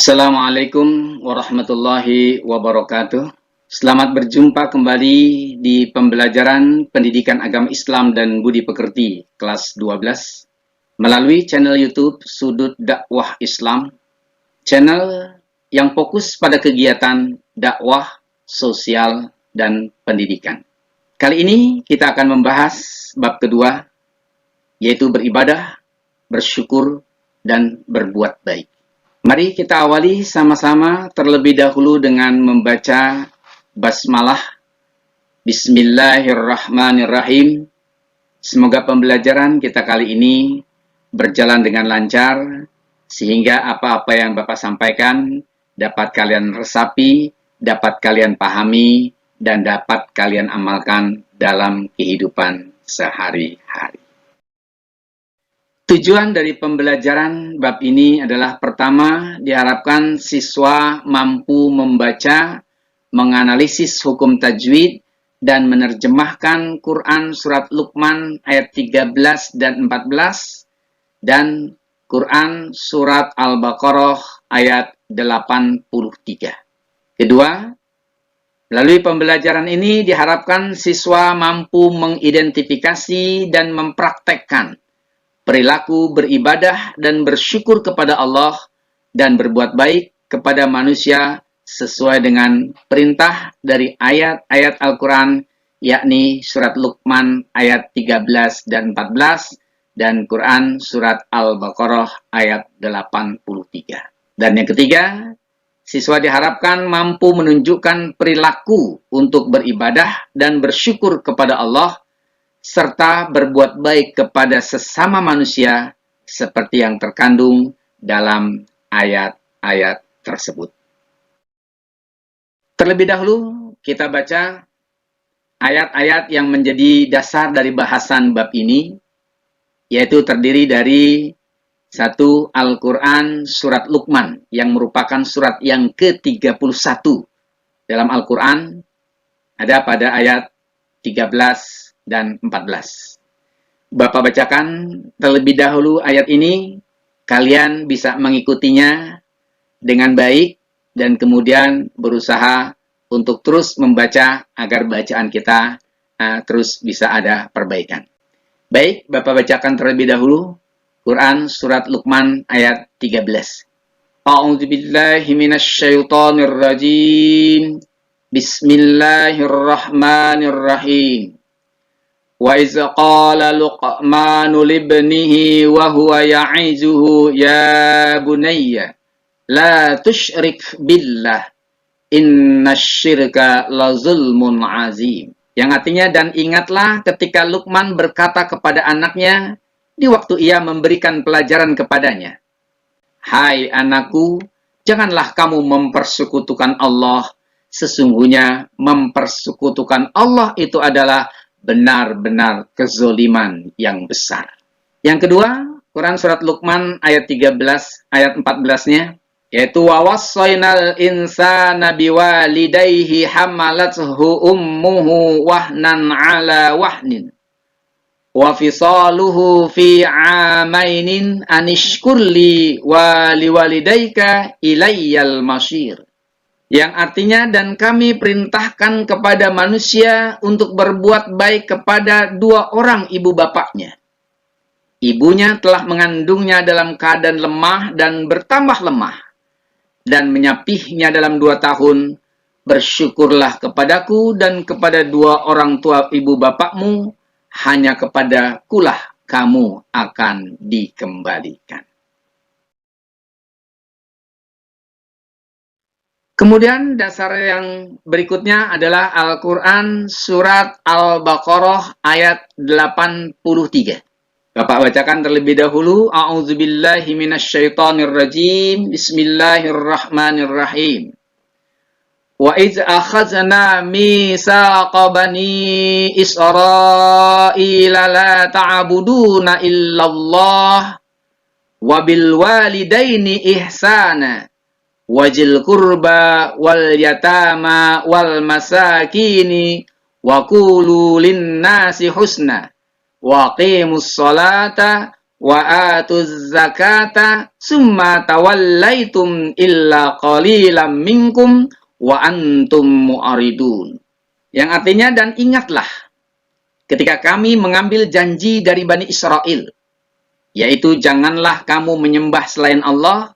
Assalamualaikum warahmatullahi wabarakatuh. Selamat berjumpa kembali di pembelajaran Pendidikan Agama Islam dan Budi Pekerti kelas 12 melalui channel YouTube Sudut Dakwah Islam, channel yang fokus pada kegiatan dakwah, sosial, dan pendidikan. Kali ini kita akan membahas bab kedua, yaitu beribadah, bersyukur, dan berbuat baik. Mari kita awali sama-sama terlebih dahulu dengan membaca basmalah. Bismillahirrahmanirrahim. Semoga pembelajaran kita kali ini berjalan dengan lancar, sehingga apa-apa yang Bapak sampaikan dapat kalian resapi, dapat kalian pahami, dan dapat kalian amalkan dalam kehidupan sehari-hari. Tujuan dari pembelajaran bab ini adalah pertama, diharapkan siswa mampu membaca, menganalisis hukum tajwid, dan menerjemahkan Quran Surat Luqman ayat 13 dan 14, dan Quran Surat Al-Baqarah ayat 83. Kedua, melalui pembelajaran ini diharapkan siswa mampu mengidentifikasi dan mempraktekkan perilaku beribadah dan bersyukur kepada Allah dan berbuat baik kepada manusia sesuai dengan perintah dari ayat-ayat Al-Quran, yakni surat Luqman ayat 13 dan 14 dan Quran surat Al-Baqarah ayat 83. Dan yang ketiga, siswa diharapkan mampu menunjukkan perilaku untuk beribadah dan bersyukur kepada Allah serta berbuat baik kepada sesama manusia seperti yang terkandung dalam ayat-ayat tersebut. Terlebih dahulu kita baca ayat-ayat yang menjadi dasar dari bahasan bab ini, yaitu terdiri dari 1. Al-Quran Surat Luqman, yang merupakan surat yang ke-31 dalam Al-Quran, ada pada ayat 13 dan 14. Bapak bacakan terlebih dahulu ayat ini, kalian bisa mengikutinya dengan baik dan kemudian berusaha untuk terus membaca agar bacaan kita terus bisa ada perbaikan. Baik, Bapak bacakan terlebih dahulu Quran Surat Luqman ayat 13. A'udzubillahi minasyaitonir rajim. Bismillahirrahmanirrahim. Wa iz qala Luqmanu libnihi wa huwa ya'izuhu ya bunayya la tusyrik billah innasyirka la zulmun azim. Yang artinya, dan ingatlah ketika Luqman berkata kepada anaknya di waktu ia memberikan pelajaran kepadanya, hai anakku, janganlah kamu mempersekutukan Allah. Sesungguhnya mempersekutukan Allah itu adalah benar-benar kezoliman yang besar. Yang kedua, Quran Surat Luqman ayat 13, ayat 14-nya, yaitu wawassaynal insana biwalidayhi hamalathu ummuhu wahnan ala wahnin wa fisaluhu fi amainin anishkurli wa liwalidayka ilayyal masyir. Yang artinya, dan kami perintahkan kepada manusia untuk berbuat baik kepada dua orang ibu bapaknya. Ibunya telah mengandungnya dalam keadaan lemah dan bertambah lemah, dan menyapihnya dalam 2 tahun. Bersyukurlah kepadaku dan kepada dua orang tua ibu bapakmu, hanya kepada kulah kamu akan dikembalikan. Kemudian dasar yang berikutnya adalah Al-Quran Surat Al-Baqarah ayat 83. Bapak bacakan terlebih dahulu. A'udzubillahi minasyaitonirrajim. Bismillahirrahmanirrahim. Wa iz akhadna mitsaqa bani Israila la ta'buduna illallah wa bil walidaini ihsana wajil qurba wal yatama wal masakini wa qulu lin-nasi husna wa qimus sholata wa atuz zakata summa tawallaitum illa qalilan minkum wa antum mu'aridun. Yang artinya, dan ingatlah ketika kami mengambil janji dari Bani Israel, yaitu janganlah kamu menyembah selain Allah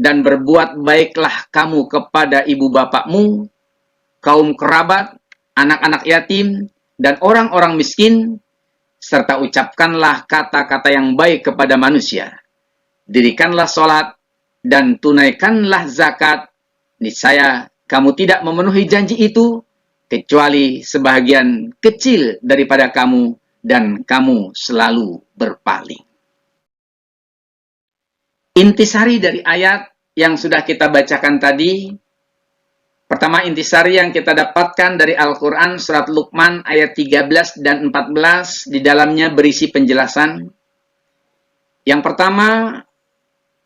dan berbuat baiklah kamu kepada ibu bapakmu, kaum kerabat, anak-anak yatim, dan orang-orang miskin, serta ucapkanlah kata-kata yang baik kepada manusia. Dirikanlah sholat dan tunaikanlah zakat. Niscaya kamu tidak memenuhi janji itu, kecuali sebahagian kecil daripada kamu, dan kamu selalu berpaling. Intisari dari ayat yang sudah kita bacakan tadi, pertama intisari yang kita dapatkan dari Al-Quran surat Luqman ayat 13 dan 14, di dalamnya berisi penjelasan. Yang pertama,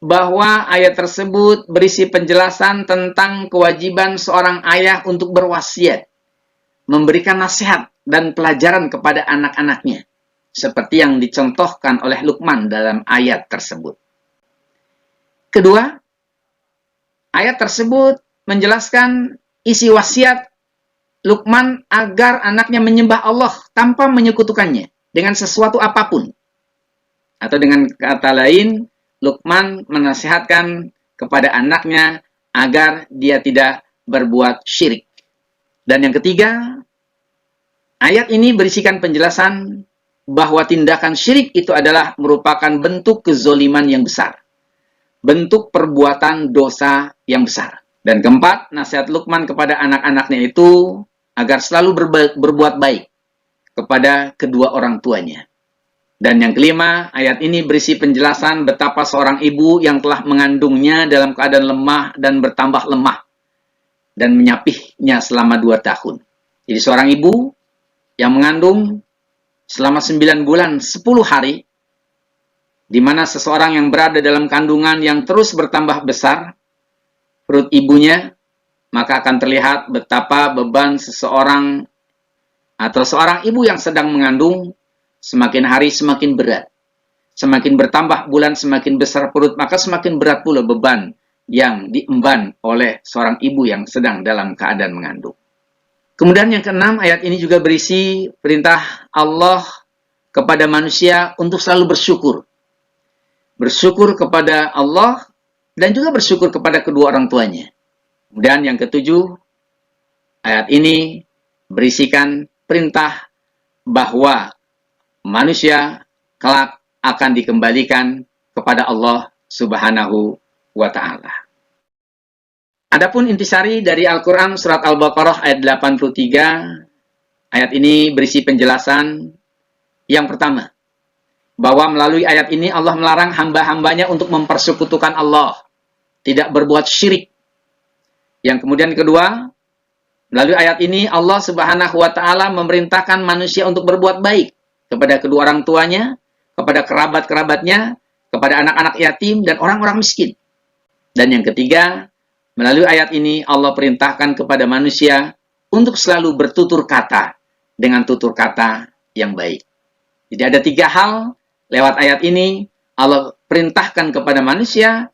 bahwa ayat tersebut berisi penjelasan tentang kewajiban seorang ayah untuk berwasiat, memberikan nasihat dan pelajaran kepada anak-anaknya, seperti yang dicontohkan oleh Luqman dalam ayat tersebut. Kedua, ayat tersebut menjelaskan isi wasiat Luqman agar anaknya menyembah Allah tanpa menyekutukannya dengan sesuatu apapun. Atau dengan kata lain, Luqman menasihatkan kepada anaknya agar dia tidak berbuat syirik. Dan yang ketiga, ayat ini berisikan penjelasan bahwa tindakan syirik itu adalah merupakan bentuk kezoliman yang besar, bentuk perbuatan dosa yang besar. Dan keempat, nasihat Luqman kepada anak-anaknya itu agar selalu berbuat baik kepada kedua orang tuanya. Dan yang kelima, ayat ini berisi penjelasan betapa seorang ibu yang telah mengandungnya dalam keadaan lemah dan bertambah lemah dan menyapihnya selama 2 tahun. Jadi seorang ibu yang mengandung selama 9 bulan 10 hari, di mana seseorang yang berada dalam kandungan yang terus bertambah besar, perut ibunya, maka akan terlihat betapa beban seseorang atau seorang ibu yang sedang mengandung semakin hari semakin berat. Semakin bertambah bulan semakin besar perut, maka semakin berat pula beban yang diemban oleh seorang ibu yang sedang dalam keadaan mengandung. Kemudian yang keenam, ayat ini juga berisi perintah Allah kepada manusia untuk selalu bersyukur. Bersyukur kepada Allah dan juga bersyukur kepada kedua orang tuanya. Dan yang ketujuh, ayat ini berisikan perintah bahwa manusia kelak akan dikembalikan kepada Allah Subhanahu wa Ta'ala. Adapun intisari dari Al-Quran surat Al-Baqarah ayat 83, ayat ini berisi penjelasan yang pertama, bahwa melalui ayat ini Allah melarang hamba-hambanya untuk mempersekutukan Allah, tidak berbuat syirik. Yang kemudian kedua, melalui ayat ini Allah Subhanahu wa Ta'ala memerintahkan manusia untuk berbuat baik kepada kedua orang tuanya, kepada kerabat-kerabatnya, kepada anak-anak yatim dan orang-orang miskin. Dan yang ketiga, melalui ayat ini Allah perintahkan kepada manusia untuk selalu bertutur kata dengan tutur kata yang baik. Jadi ada 3 hal lewat ayat ini Allah perintahkan kepada manusia.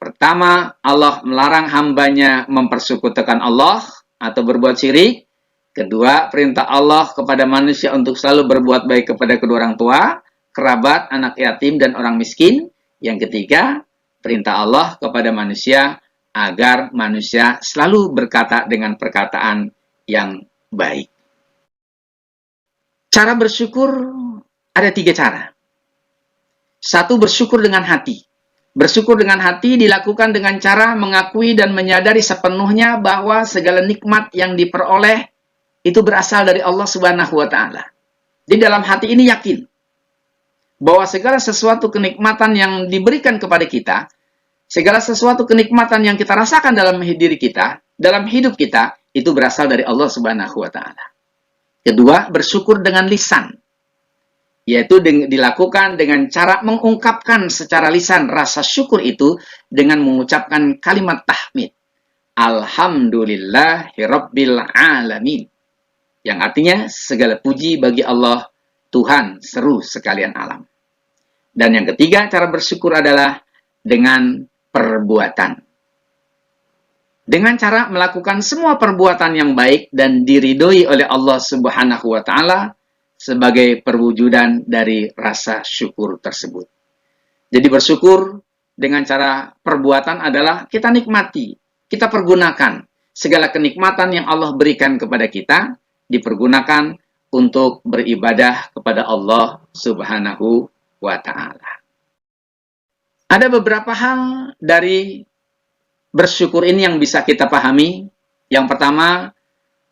Pertama, Allah melarang hambanya mempersekutukan Allah atau berbuat syirik. Kedua, perintah Allah kepada manusia untuk selalu berbuat baik kepada kedua orang tua, kerabat, anak yatim, dan orang miskin. Yang ketiga, perintah Allah kepada manusia agar manusia selalu berkata dengan perkataan yang baik. Cara bersyukur ada 3 cara. 1, bersyukur dengan hati. Bersyukur dengan hati dilakukan dengan cara mengakui dan menyadari sepenuhnya bahwa segala nikmat yang diperoleh itu berasal dari Allah Subhanahu wa Ta'ala. Di dalam hati ini yakin bahwa segala sesuatu kenikmatan yang diberikan kepada kita, segala sesuatu kenikmatan yang kita rasakan dalam diri kita, dalam hidup kita, itu berasal dari Allah Subhanahu wa Ta'ala. Kedua, bersyukur dengan lisan, yaitu dilakukan dengan cara mengungkapkan secara lisan rasa syukur itu dengan mengucapkan kalimat tahmid. Alhamdulillahirabbil alamin. Yang artinya segala puji bagi Allah, Tuhan seru sekalian alam. Dan yang ketiga, cara bersyukur adalah dengan perbuatan. Dengan cara melakukan semua perbuatan yang baik dan diridhoi oleh Allah Subhanahu wa Ta'ala sebagai perwujudan dari rasa syukur tersebut. Jadi bersyukur dengan cara perbuatan adalah kita nikmati, kita pergunakan segala kenikmatan yang Allah berikan kepada kita, dipergunakan untuk beribadah kepada Allah Subhanahu wa Ta'ala. Ada beberapa hal dari bersyukur ini yang bisa kita pahami. Yang pertama,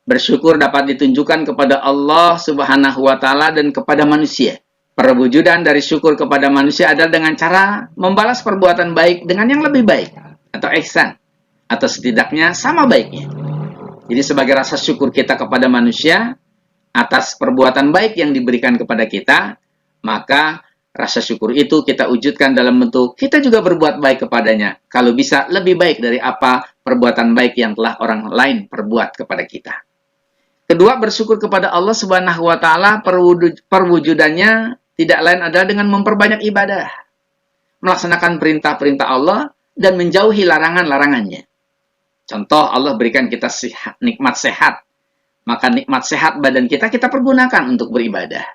bersyukur dapat ditunjukkan kepada Allah Subhanahu wa Ta'ala dan kepada manusia. Perwujudan dari syukur kepada manusia adalah dengan cara membalas perbuatan baik dengan yang lebih baik, atau ihsan, atau setidaknya sama baiknya. Jadi sebagai rasa syukur kita kepada manusia atas perbuatan baik yang diberikan kepada kita, maka rasa syukur itu kita wujudkan dalam bentuk kita juga berbuat baik kepadanya. Kalau bisa lebih baik dari apa perbuatan baik yang telah orang lain perbuat kepada kita. Kedua, bersyukur kepada Allah Subhanahu wa Ta'ala perwujudannya tidak lain adalah dengan memperbanyak ibadah, melaksanakan perintah-perintah Allah dan menjauhi larangan-larangannya. Contoh, Allah berikan kita nikmat sehat, maka nikmat sehat badan kita pergunakan untuk beribadah.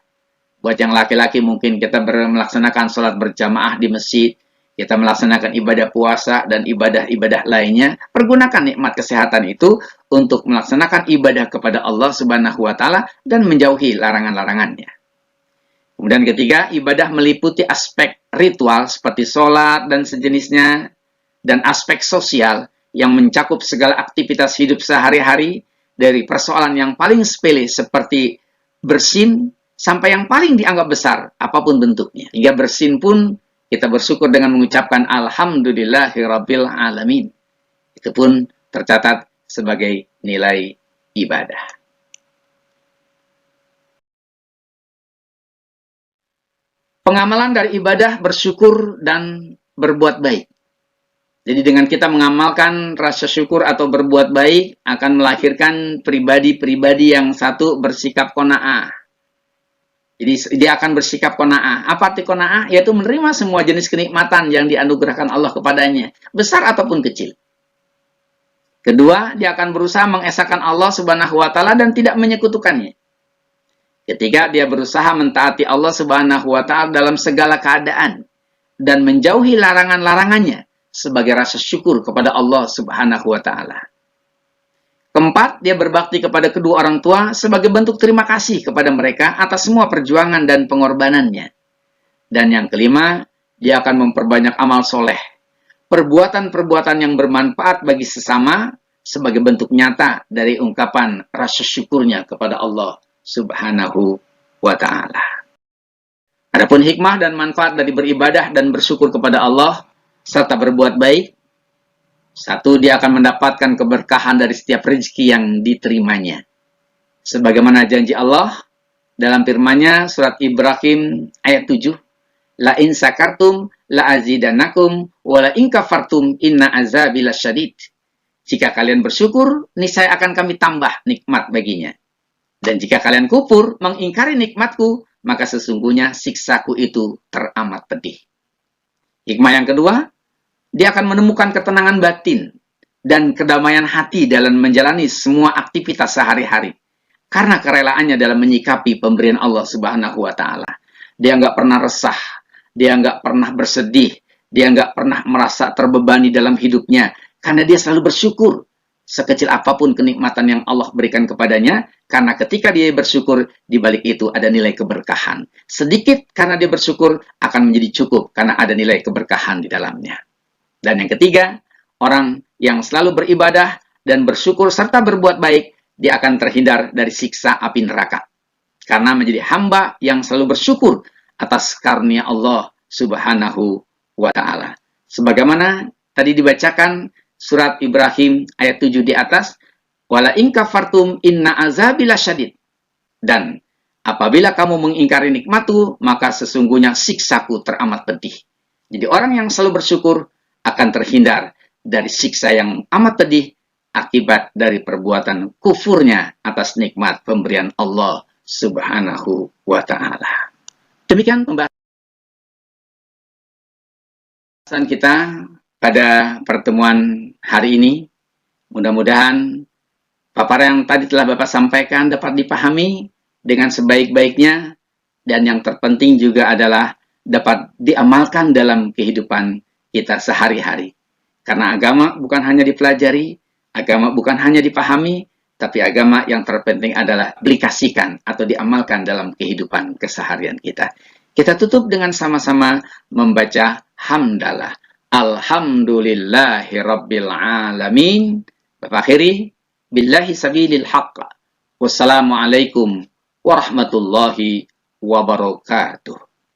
Buat yang laki-laki mungkin kita melaksanakan sholat berjamaah di masjid, kita melaksanakan ibadah puasa dan ibadah-ibadah lainnya, pergunakan nikmat kesehatan itu untuk melaksanakan ibadah kepada Allah Subhanahu wa Ta'ala dan menjauhi larangan-larangannya. Kemudian ketiga, ibadah meliputi aspek ritual seperti sholat dan sejenisnya, dan aspek sosial yang mencakup segala aktivitas hidup sehari-hari, dari persoalan yang paling sepele seperti bersin, sampai yang paling dianggap besar, apapun bentuknya. Hingga bersin pun kita bersyukur dengan mengucapkan Alhamdulillahirabbil alamin. Itu pun tercatat sebagai nilai ibadah. Pengamalan dari ibadah, bersyukur, dan berbuat baik. Jadi dengan kita mengamalkan rasa syukur atau berbuat baik, akan melahirkan pribadi-pribadi yang satu bersikap qanaah. Jadi dia akan bersikap qanaah. Apa arti qanaah? Yaitu menerima semua jenis kenikmatan yang dianugerahkan Allah kepadanya, besar ataupun kecil. Kedua, dia akan berusaha mengesahkan Allah Subhanahu wa Ta'ala dan tidak menyekutukannya. Ketiga, dia berusaha mentaati Allah Subhanahu wa Ta'ala dalam segala keadaan dan menjauhi larangan-larangannya sebagai rasa syukur kepada Allah Subhanahu wa Ta'ala. Keempat, dia berbakti kepada kedua orang tua sebagai bentuk terima kasih kepada mereka atas semua perjuangan dan pengorbanannya. Dan yang kelima, dia akan memperbanyak amal soleh, perbuatan-perbuatan yang bermanfaat bagi sesama sebagai bentuk nyata dari ungkapan rasa syukurnya kepada Allah Subhanahu wa Ta'ala. Adapun hikmah dan manfaat dari beribadah dan bersyukur kepada Allah serta berbuat baik, satu, dia akan mendapatkan keberkahan dari setiap rezeki yang diterimanya. Sebagaimana janji Allah dalam firman-Nya surat Ibrahim ayat 7, La in sakartum la azidanakum wa la in kafartum inna azabi lasyadid. Jika kalian bersyukur, niscaya akan kami tambah nikmat baginya. Dan jika kalian kufur, mengingkari nikmatku, maka sesungguhnya siksaku itu teramat pedih. Hikmah yang kedua, dia akan menemukan ketenangan batin dan kedamaian hati dalam menjalani semua aktivitas sehari-hari. Karena kerelaannya dalam menyikapi pemberian Allah Subhanahu wa Ta'ala. Dia nggak pernah resah, dia nggak pernah bersedih, dia nggak pernah merasa terbebani dalam hidupnya. Karena dia selalu bersyukur. Sekecil apapun kenikmatan yang Allah berikan kepadanya, karena ketika dia bersyukur, di balik itu ada nilai keberkahan. Sedikit karena dia bersyukur akan menjadi cukup, karena ada nilai keberkahan di dalamnya. Dan yang ketiga, orang yang selalu beribadah dan bersyukur serta berbuat baik, dia akan terhindar dari siksa api neraka. Karena menjadi hamba yang selalu bersyukur atas karunia Allah Subhanahu wa Ta'ala. Sebagaimana tadi dibacakan surat Ibrahim ayat 7 di atas, wala in kafartum inna azabi lasyadid. Dan apabila kamu mengingkari nikmatku, maka sesungguhnya siksaku teramat pedih. Jadi orang yang selalu bersyukur akan terhindar dari siksa yang amat pedih akibat dari perbuatan kufurnya atas nikmat pemberian Allah Subhanahu wa Ta'ala. Demikian pembahasan kita pada pertemuan hari ini. Mudah-mudahan paparan yang tadi telah Bapak sampaikan dapat dipahami dengan sebaik-baiknya, dan yang terpenting juga adalah dapat diamalkan dalam kehidupan kita sehari-hari. Karena agama bukan hanya dipelajari, agama bukan hanya dipahami, tapi agama yang terpenting adalah aplikasikan atau diamalkan dalam kehidupan keseharian kita. Kita tutup dengan sama-sama membaca hamdalah. Alhamdulillahi Rabbil Alamin. Bapak akhiri, billahi sabilil haqq. Wassalamualaikum warahmatullahi wabarakatuh.